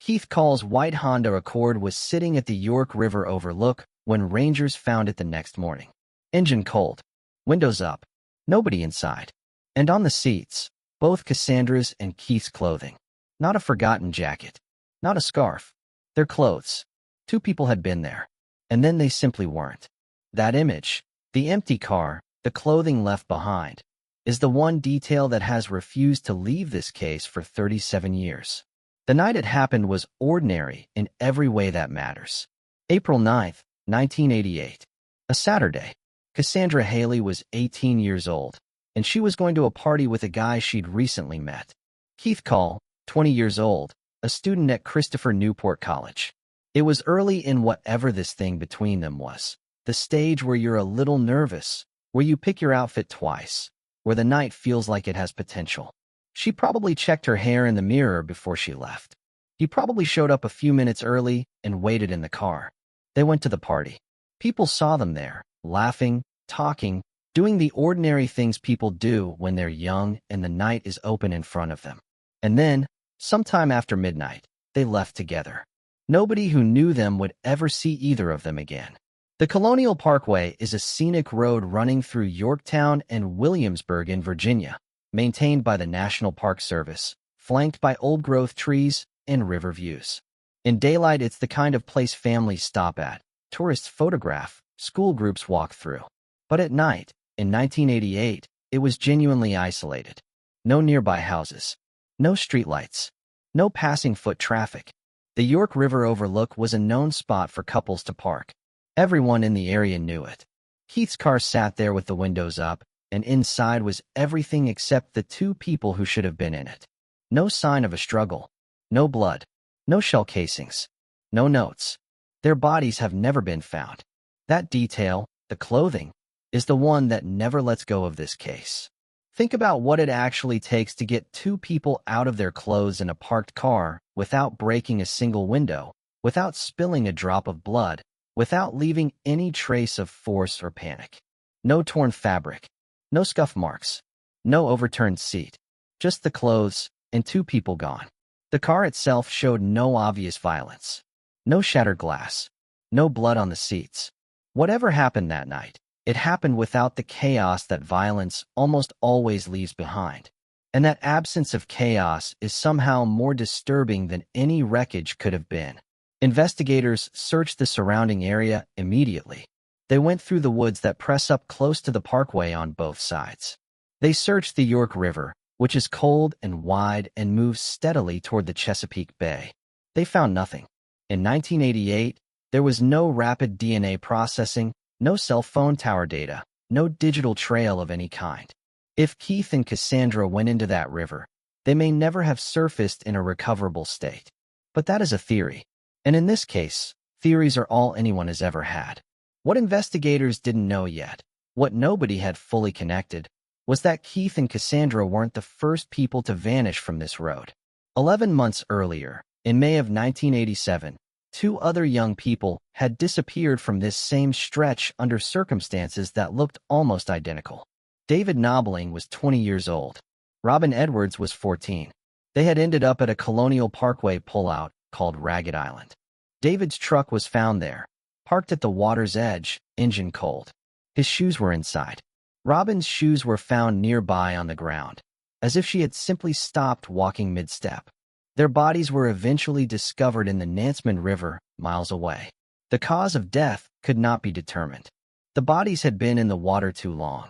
Keith Call's white Honda Accord was sitting at the York River overlook when rangers found it the next morning. Engine cold, windows up, nobody inside. And on the seats, both Cassandra's and Keith's clothing. Not a forgotten jacket, not a scarf. Their clothes. Two people had been there, and then they simply weren't. That image, the empty car, the clothing left behind, is the one detail that has refused to leave this case for 37 years. The night it happened was ordinary in every way that matters. April 9th, 1988. A Saturday. Cassandra Hailey was 18 years old, and she was going to a party with a guy she'd recently met. Keith Call, 20 years old, a student at Christopher Newport College. It was early in whatever this thing between them was. The stage where you're a little nervous, where you pick your outfit twice, where the night feels like it has potential. She probably checked her hair in the mirror before she left. He probably showed up a few minutes early and waited in the car. They went to the party. People saw them there, laughing, talking, doing the ordinary things people do when they're young and the night is open in front of them. And then, sometime after midnight, they left together. Nobody who knew them would ever see either of them again. The Colonial Parkway is a scenic road running through Yorktown and Williamsburg in Virginia, maintained by the National Park Service, flanked by old-growth trees and river views. In daylight, it's the kind of place families stop at, tourists photograph, school groups walk through. But at night, in 1988, it was genuinely isolated. No nearby houses, no streetlights, no passing foot traffic. The York River overlook was a known spot for couples to park. Everyone in the area knew it. Keith's car sat there with the windows up, and inside was everything except the two people who should have been in it. No sign of a struggle. No blood. No shell casings. No notes. Their bodies have never been found. That detail, the clothing, is the one that never lets go of this case. Think about what it actually takes to get two people out of their clothes in a parked car without breaking a single window, without spilling a drop of blood, without leaving any trace of force or panic. No torn fabric. No scuff marks. No overturned seat. Just the clothes and two people gone. The car itself showed no obvious violence. No shattered glass. No blood on the seats. Whatever happened that night, it happened without the chaos that violence almost always leaves behind. And that absence of chaos is somehow more disturbing than any wreckage could have been. Investigators searched the surrounding area immediately. They went through the woods that press up close to the parkway on both sides. They searched the York River, which is cold and wide and moves steadily toward the Chesapeake Bay. They found nothing. In 1988, there was no rapid DNA processing, no cell phone tower data, no digital trail of any kind. If Keith and Cassandra went into that river, they may never have surfaced in a recoverable state. But that is a theory. And in this case, theories are all anyone has ever had. What investigators didn't know yet, what nobody had fully connected, was that Keith and Cassandra weren't the first people to vanish from this road. 11 months earlier, in May of 1987, two other young people had disappeared from this same stretch under circumstances that looked almost identical. David Nobbling was 20 years old. Robin Edwards was 14. They had ended up at a Colonial Parkway pullout called Ragged Island. David's truck was found there, parked at the water's edge, engine cold. His shoes were inside. Robin's shoes were found nearby on the ground, as if she had simply stopped walking mid-step. Their bodies were eventually discovered in the Nansemond River, miles away. The cause of death could not be determined. The bodies had been in the water too long.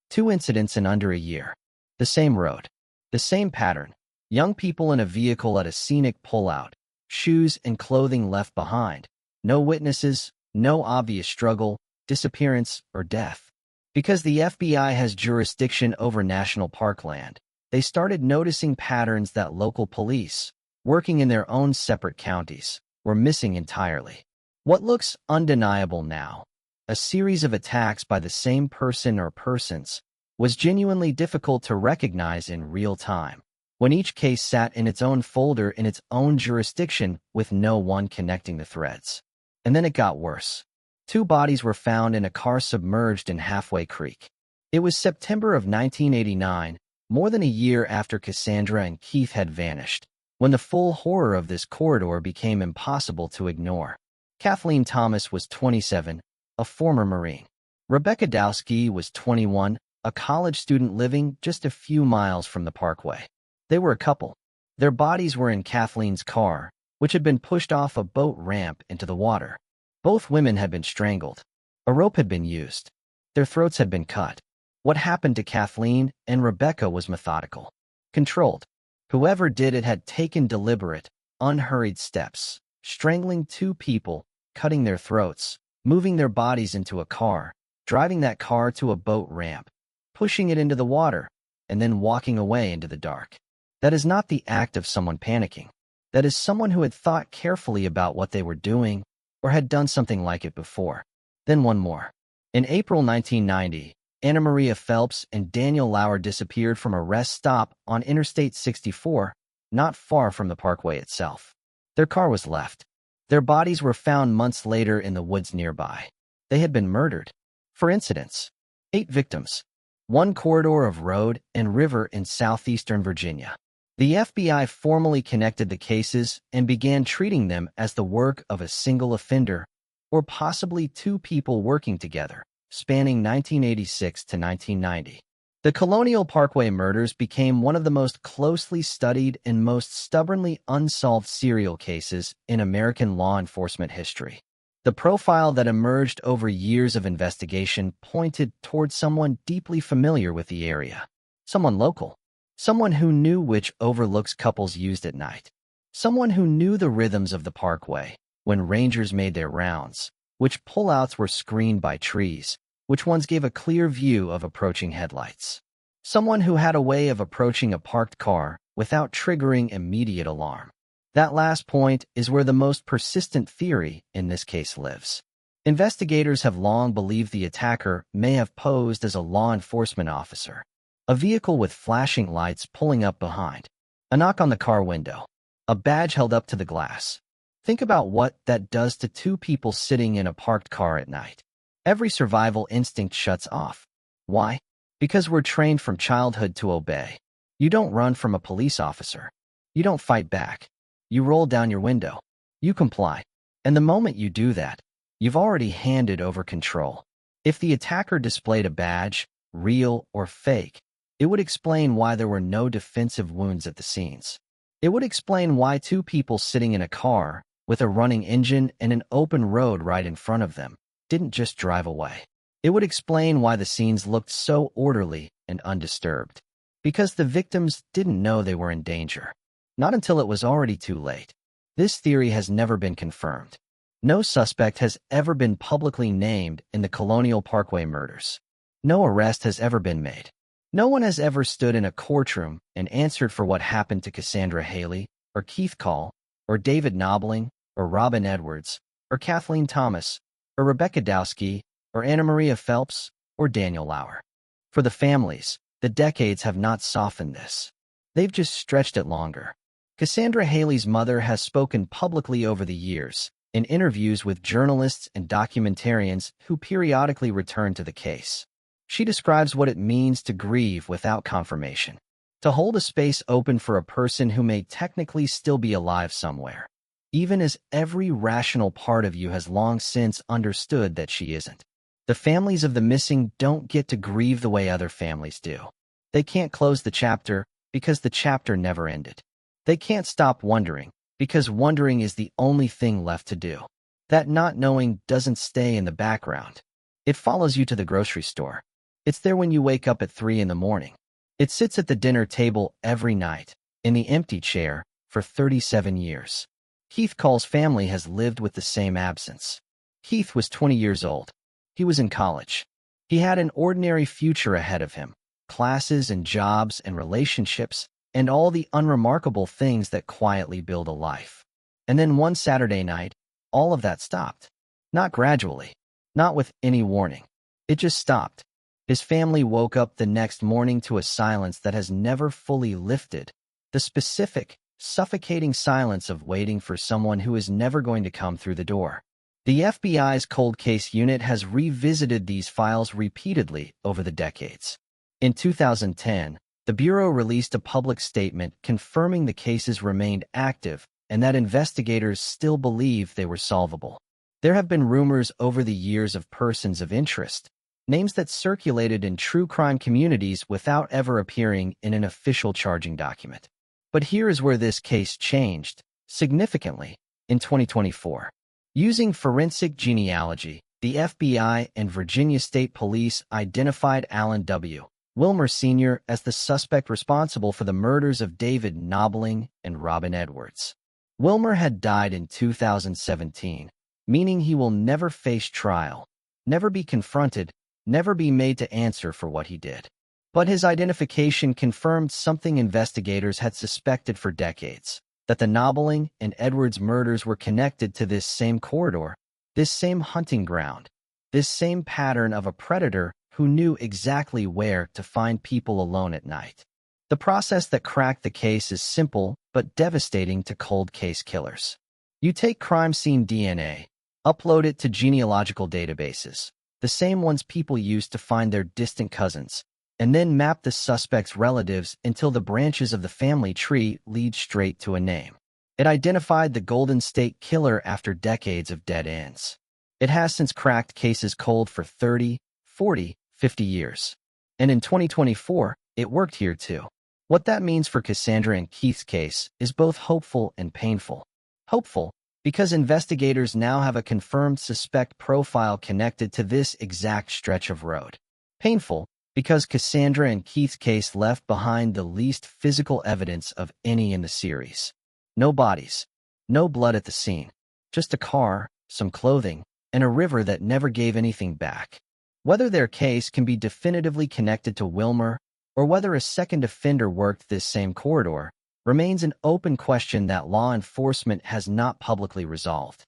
2 incidents in under a year. The same road. The same pattern. Young people in a vehicle at a scenic pullout. Shoes and clothing left behind. No witnesses, no obvious struggle, disappearance, or death. Because the FBI has jurisdiction over national parkland, they started noticing patterns that local police, working in their own separate counties, were missing entirely. What looks undeniable now, a series of attacks by the same person or persons, was genuinely difficult to recognize in real time, when each case sat in its own folder in its own jurisdiction with no one connecting the threads. And then it got worse. 2 bodies were found in a car submerged in Halfway Creek. It was September of 1989, more than a year after Cassandra and Keith had vanished. when the full horror of this corridor became impossible to ignore. Kathleen Thomas was 27, a former Marine. Rebecca Dowski was 21, a college student living just a few miles from the Parkway. They were a couple. Their bodies were in Kathleen's car, which had been pushed off a boat ramp into the water. Both women had been strangled. A rope had been used. Their throats had been cut. What happened to Kathleen and Rebecca was methodical, controlled. Whoever did it had taken deliberate, unhurried steps, strangling two people, cutting their throats, moving their bodies into a car, driving that car to a boat ramp, pushing it into the water, and then walking away into the dark. That is not the act of someone panicking. That is someone who had thought carefully about what they were doing or had done something like it before. Then one more. In April 1990, Anna Maria Phelps and Daniel Lauer disappeared from a rest stop on Interstate 64, not far from the Parkway itself. Their car was left. Their bodies were found months later in the woods nearby. They had been murdered. For incidents, 8 victims, 1 corridor of road and river in southeastern Virginia. The FBI formally connected the cases and began treating them as the work of a single offender, or possibly 2 people working together, spanning 1986 to 1990. The Colonial Parkway murders became one of the most closely studied and most stubbornly unsolved serial cases in American law enforcement history. The profile that emerged over years of investigation pointed toward someone deeply familiar with the area, someone local, someone who knew which overlooks couples used at night, someone who knew the rhythms of the Parkway when rangers made their rounds, which pullouts were screened by trees, which ones gave a clear view of approaching headlights. Someone who had a way of approaching a parked car without triggering immediate alarm. That last point is where the most persistent theory in this case lives. Investigators have long believed the attacker may have posed as a law enforcement officer. A vehicle with flashing lights pulling up behind. A knock on the car window. A badge held up to the glass. Think about what that does to 2 people sitting in a parked car at night. Every survival instinct shuts off. Why? Because we're trained from childhood to obey. You don't run from a police officer. You don't fight back. You roll down your window. You comply. And the moment you do that, you've already handed over control. If the attacker displayed a badge, real or fake, it would explain why there were no defensive wounds at the scenes. It would explain why 2 people sitting in a car with a running engine and an open road right in front of them didn't just drive away. It would explain why the scenes looked so orderly and undisturbed. Because the victims didn't know they were in danger. Not until it was already too late. This theory has never been confirmed. No suspect has ever been publicly named in the Colonial Parkway murders. No arrest has ever been made. No one has ever stood in a courtroom and answered for what happened to Cassandra Hailey, or Keith Call, or David Knobling, or Robin Edwards, or Kathleen Thomas, or Rebecca Dowski, or Anna Maria Phelps, or Daniel Lauer. For the families, the decades have not softened this. They've just stretched it longer. Cassandra Hailey's mother has spoken publicly over the years, in interviews with journalists and documentarians who periodically return to the case. She describes what it means to grieve without confirmation, to hold a space open for a person who may technically still be alive somewhere, even as every rational part of you has long since understood that she isn't. The families of the missing don't get to grieve the way other families do. They can't close the chapter because the chapter never ended. They can't stop wondering because wondering is the only thing left to do. That not knowing doesn't stay in the background. It follows you to the grocery store. It's there when you wake up at 3 in the morning. It sits at the dinner table every night, in the empty chair, for 37 years. Keith Call's family has lived with the same absence. Keith was 20 years old. He was in college. He had an ordinary future ahead of him, classes and jobs and relationships, and all the unremarkable things that quietly build a life. And then one Saturday night, all of that stopped. Not gradually, not with any warning. It just stopped. His family woke up the next morning to a silence that has never fully lifted. The specific, suffocating silence of waiting for someone who is never going to come through the door. The FBI's cold case unit has revisited these files repeatedly over the decades. In 2010, The Bureau released a public statement confirming the cases remained active and that investigators still believe they were solvable. There have been rumors over the years of persons of interest, names that circulated in true crime communities without ever appearing in an official charging document. But here is where this case changed, significantly, in 2024. Using forensic genealogy, the FBI and Virginia State Police identified Alan W. Wilmer Sr. as the suspect responsible for the murders of David Knobling and Robin Edwards. Wilmer had died in 2017, meaning he will never face trial, never be confronted, never be made to answer for what he did. But his identification confirmed something investigators had suspected for decades, that the Knobling and Edwards murders were connected to this same corridor, this same hunting ground, this same pattern of a predator who knew exactly where to find people alone at night. The process that cracked the case is simple but devastating to cold case killers. You take crime scene DNA, upload it to genealogical databases, the same ones people use to find their distant cousins, and then map the suspect's relatives until the branches of the family tree lead straight to a name. It identified the Golden State Killer after decades of dead ends. It has since cracked cases cold for 30, 40, 50 years. And in 2024, it worked here too. What that means for Cassandra and Keith's case is both hopeful and painful. Hopeful, because investigators now have a confirmed suspect profile connected to this exact stretch of road. Painful, because Cassandra and Keith's case left behind the least physical evidence of any in the series. No bodies, no blood at the scene, just a car, some clothing, and a river that never gave anything back. Whether their case can be definitively connected to Wilmer, or whether a second offender worked this same corridor, remains an open question that law enforcement has not publicly resolved.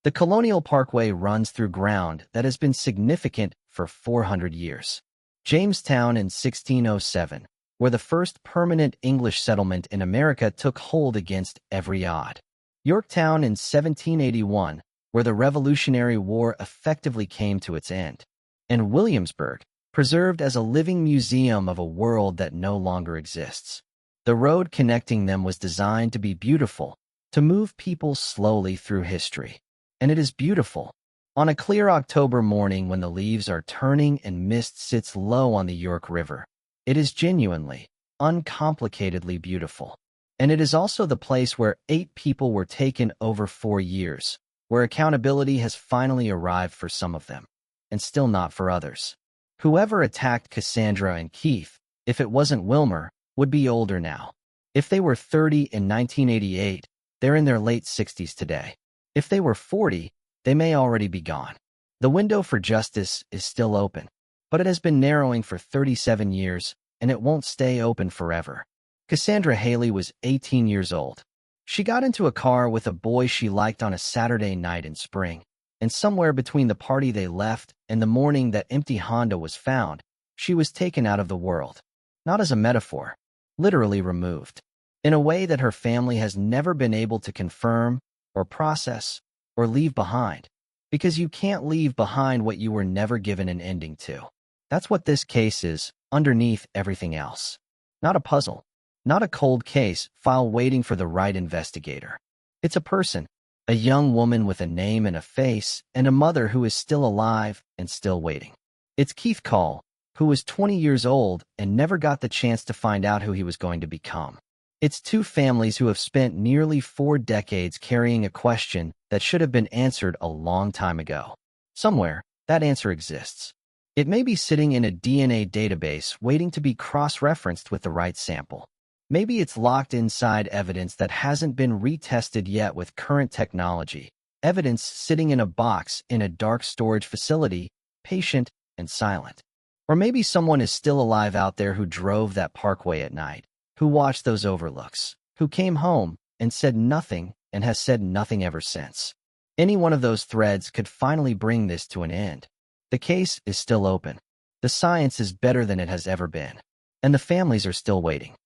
The Colonial Parkway runs through ground that has been significant for 400 years. Jamestown in 1607, where the first permanent English settlement in America took hold against every odd. Yorktown in 1781, where the Revolutionary War effectively came to its end. And Williamsburg, preserved as a living museum of a world that no longer exists. The road connecting them was designed to be beautiful, to move people slowly through history. And it is beautiful. On a clear October morning when the leaves are turning and mist sits low on the York River, it is genuinely, uncomplicatedly beautiful. And it is also the place where 8 people were taken over 4 years, where accountability has finally arrived for some of them, and still not for others. Whoever attacked Cassandra and Keith, if it wasn't Wilmer, would be older now. If they were 30 in 1988, they're in their late 60s today. If they were 40, they may already be gone. The window for justice is still open, but it has been narrowing for 37 years, and it won't stay open forever. Cassandra Hailey was 18 years old. She got into a car with a boy she liked on a Saturday night in spring, and somewhere between the party they left and the morning that empty Honda was found, she was taken out of the world. Not as a metaphor, literally removed, in a way that her family has never been able to confirm or process or leave behind, because you can't leave behind what you were never given an ending to. That's what this case is, underneath everything else. Not a puzzle, not a cold case file waiting for the right investigator. It's a person, a young woman with a name and a face, and a mother who is still alive and still waiting. It's Keith Call, who was 20 years old and never got the chance to find out who he was going to become. It's 2 families who have spent nearly 4 decades carrying a question that should have been answered a long time ago. Somewhere, that answer exists. It may be sitting in a DNA database waiting to be cross-referenced with the right sample. Maybe it's locked inside evidence that hasn't been retested yet with current technology, evidence sitting in a box in a dark storage facility, patient and silent. Or maybe someone is still alive out there who drove that parkway at night, who watched those overlooks, who came home and said nothing and has said nothing ever since. Any one of those threads could finally bring this to an end. The case is still open. The science is better than it has ever been. And the families are still waiting.